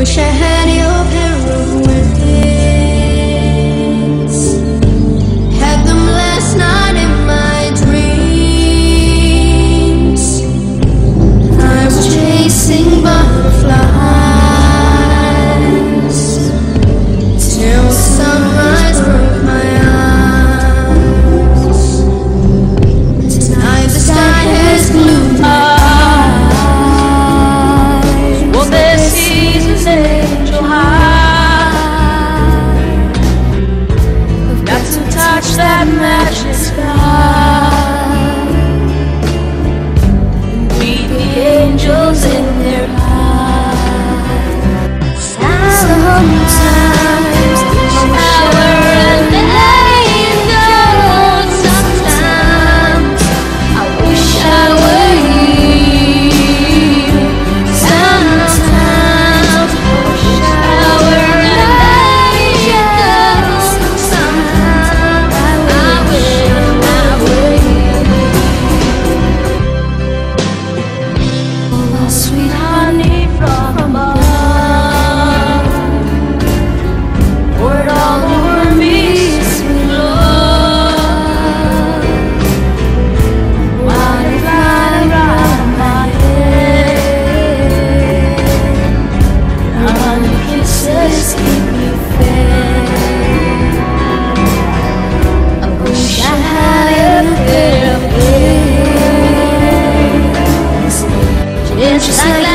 wish I had your pair of wings. Had them last night in my dreams. I was chasing butterflies till sunrise broke my eyes. Tonight the sky has glued my eyes. Well, this season's angel high. I've got to touch that magic sky and meet the angels in their eyes. Sometimes I shower and angel. Sometimes I wish I were you. Sometimes I wish I were an angel. Sometimes I wish I were you. Oh, sweet honey from above, pour it all over me, sweet love. While you're flying around my head, and your kisses keep me fed. I wish I had a pair of wings, just like